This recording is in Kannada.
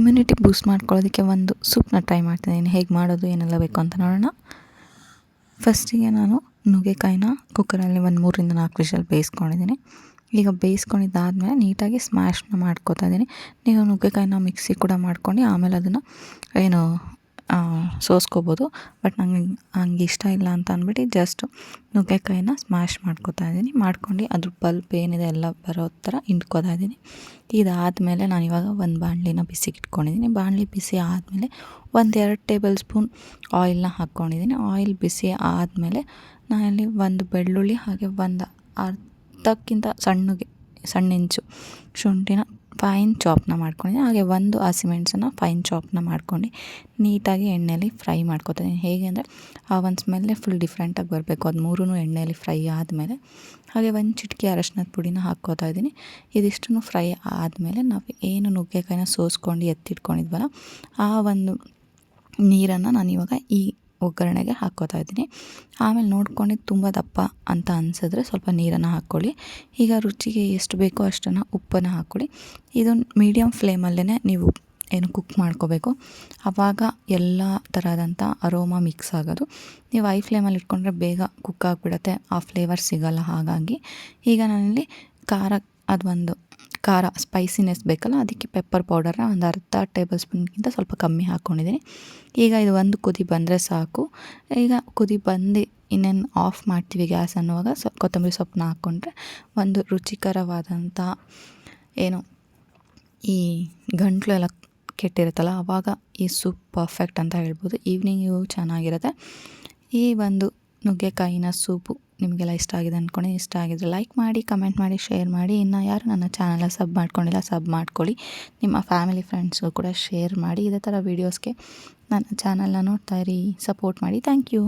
ಇಮ್ಯುನಿಟಿ ಬೂಸ್ಟ್ ಮಾಡ್ಕೊಳ್ಳೋದಕ್ಕೆ ಒಂದು ಸೂಪ್ನ ಟ್ರೈ ಮಾಡ್ತಿದ್ದೀನಿ. ಹೇಗೆ ಮಾಡೋದು ಏನೆಲ್ಲ ಬೇಕು ಅಂತ ನೋಡೋಣ. ಫಸ್ಟಿಗೆ ನಾನು ನುಗ್ಗೆಕಾಯಿನ ಕುಕ್ಕರಲ್ಲಿ ಒಂದು 3-4 ವಿಷಲ್ ಬೇಯಿಸ್ಕೊಂಡಿದ್ದೀನಿ. ಈಗ ಬೇಯಿಸ್ಕೊಂಡಿದ್ದಾದಮೇಲೆ ನೀಟಾಗಿ ಸ್ಮ್ಯಾಶ್ನ ಮಾಡ್ಕೊತಾ ಇದ್ದೀನಿ. ನೀವು ನುಗ್ಗೆಕಾಯಿನ ಮಿಕ್ಸಿ ಕೂಡ ಮಾಡ್ಕೊಂಡು ಆಮೇಲೆ ಅದನ್ನು ಏನು ಸೋಸ್ಕೋಬೋದು. ಬಟ್ ನಂಗೆ ಇಷ್ಟ ಇಲ್ಲ ಅಂತ ಅಂದ್ಬಿಟ್ಟು ಜಸ್ಟ್ ನುಗ್ಗೆಕಾಯಿನ ಸ್ಮ್ಯಾಶ್ ಮಾಡ್ಕೊತಾ ಇದ್ದೀನಿ. ಮಾಡ್ಕೊಂಡು ಅದ್ರ ಪಲ್ಪ್ ಏನಿದೆ ಎಲ್ಲ ಬರೋ ಥರ ಹಿಂಡ್ಕೊತಾ ಇದ್ದೀನಿ. ಇದಾದಮೇಲೆ ನಾನಿವಾಗ ಒಂದು ಬಾಣಲಿನ ಬಿಸಿಗೆ ಇಟ್ಕೊಂಡಿದ್ದೀನಿ. ಬಾಣಲಿ ಬಿಸಿ ಆದಮೇಲೆ 1-2 ಟೇಬಲ್ ಸ್ಪೂನ್ ಆಯಿಲ್ನ ಹಾಕ್ಕೊಂಡಿದ್ದೀನಿ. ಆಯಿಲ್ ಬಿಸಿ ಆದಮೇಲೆ ನಾನಲ್ಲಿ ಒಂದು ಬೆಳ್ಳುಳ್ಳಿ ಹಾಗೆ ಒಂದು ಅರ್ಧಕ್ಕಿಂತ ಸಣ್ಣ ಇಂಚು ಶುಂಠಿನ ಫೈನ್ ಚಾಪ್ನ ಮಾಡ್ಕೊಂಡಿದ್ದೀನಿ. ಹಾಗೆ ಒಂದು ಹಸಿಮೆಣಸನ್ನು ಫೈನ್ ಚಾಪ್ನ ಮಾಡ್ಕೊಂಡು ನೀಟಾಗಿ ಎಣ್ಣೆಯಲ್ಲಿ ಫ್ರೈ ಮಾಡ್ಕೊತಾಯಿದ್ದೀನಿ. ಹೇಗೆ ಅಂದರೆ ಆ ಒಂದು ಸ್ಮೆಲ್ಲೇ ಫುಲ್ ಡಿಫ್ರೆಂಟಾಗಿ ಬರಬೇಕು. ಅದು ಮೂರೂ ಎಣ್ಣೆಯಲ್ಲಿ ಫ್ರೈ ಆದಮೇಲೆ ಹಾಗೆ ಒಂದು ಚಿಟಿಕೆ ಅರಶಿನದ ಪುಡಿನ ಹಾಕ್ಕೋತಾ ಇದ್ದೀನಿ. ಇದಿಷ್ಟನ್ನು ಫ್ರೈ ಆದಮೇಲೆ ನಾವು ಏನು ನುಗ್ಗೆಕಾಯಿನ ಸೋಸ್ಕೊಂಡು ಎತ್ತಿಟ್ಕೊಂಡಿದ್ವಲ್ಲ ಆ ಒಂದು ನೀರನ್ನು ನಾನಿವಾಗ ಈ ಒಗ್ಗರಣೆಗೆ ಹಾಕ್ಕೋತಾ ಇದ್ದೀನಿ. ಆಮೇಲೆ ನೋಡ್ಕೊಂಡು ತುಂಬ ದಪ್ಪ ಅಂತ ಅನಿಸಿದ್ರೆ ಸ್ವಲ್ಪ ನೀರನ್ನು ಹಾಕ್ಕೊಳ್ಳಿ. ಈಗ ರುಚಿಗೆ ಎಷ್ಟು ಬೇಕೋ ಅಷ್ಟನ್ನು ಉಪ್ಪನ್ನು ಹಾಕ್ಕೊಳ್ಳಿ. ಇದನ್ನು ಮೀಡಿಯಮ್ ಫ್ಲೇಮಲ್ಲೇ ನೀವು ಏನು ಕುಕ್ ಮಾಡ್ಕೋಬೇಕು. ಆವಾಗ ಎಲ್ಲ ಥರದಂಥ ಅರೋಮಾ ಮಿಕ್ಸ್ ಆಗೋದು. ನೀವು ಹೈ ಫ್ಲೇಮಲ್ಲಿ ಇಟ್ಕೊಂಡ್ರೆ ಬೇಗ ಕುಕ್ ಆಗಿಬಿಡುತ್ತೆ, ಆ ಫ್ಲೇವರ್ ಸಿಗೋಲ್ಲ. ಹಾಗಾಗಿ ಈಗ ನಾನಿಲ್ಲಿ ಖಾರ ಸ್ಪೈಸಿನೆಸ್ ಬೇಕಲ್ಲ, ಅದಕ್ಕೆ ಪೆಪ್ಪರ್ ಪೌಡರ್ನ ಒಂದು ಅರ್ಧ ಟೇಬಲ್ ಸ್ಪೂನ್ಗಿಂತ ಸ್ವಲ್ಪ ಕಮ್ಮಿ ಹಾಕ್ಕೊಂಡಿದ್ದೀನಿ. ಈಗ ಇದು ಒಂದು ಕುದಿ ಬಂದರೆ ಸಾಕು. ಈಗ ಕುದಿ ಬಂದು ಇನ್ನೇನು ಆಫ್ ಮಾಡ್ತೀವಿ ಗ್ಯಾಸ್ ಅನ್ನುವಾಗ ಕೊತ್ತಂಬರಿ ಸೊಪ್ಪನ್ನ ಹಾಕ್ಕೊಂಡ್ರೆ ಒಂದು ರುಚಿಕರವಾದಂಥ ಏನು ಈ ಗಂಟ್ಲು ಎಲ್ಲ ಕೆಟ್ಟಿರುತ್ತಲ್ಲ ಆವಾಗ ಈ ಸೂಪ್ ಪರ್ಫೆಕ್ಟ್ ಅಂತ ಹೇಳ್ಬೋದು. ಈವ್ನಿಂಗಿಗೂ ಚೆನ್ನಾಗಿರುತ್ತೆ. ಈ ಒಂದು ನುಗ್ಗೆಕಾಯಿನ ಸೂಪು ನಿಮಗೆಲ್ಲ ಇಷ್ಟ ಆಗಿದೆ ಅಂದ್ಕೊಂಡು, ಇಷ್ಟ ಆಗಿದ್ರೆ ಲೈಕ್ ಮಾಡಿ, ಕಮೆಂಟ್ ಮಾಡಿ, ಶೇರ್ ಮಾಡಿ. ಇನ್ನು ಯಾರು ನನ್ನ ಚಾನಲ್ನ ಸಬ್ ಮಾಡ್ಕೊಂಡಿಲ್ಲ ಸಬ್ ಮಾಡ್ಕೊಳ್ಳಿ. ನಿಮ್ಮ ಫ್ಯಾಮಿಲಿ ಫ್ರೆಂಡ್ಸ್ಗೂ ಕೂಡ ಶೇರ್ ಮಾಡಿ. ಇದೇ ಥರ ವೀಡಿಯೋಸ್ಗೆ ನನ್ನ ಚಾನಲ್ನ ನೋಡ್ತಾ ಇರಿ, ಸಪೋರ್ಟ್ ಮಾಡಿ. Thank you.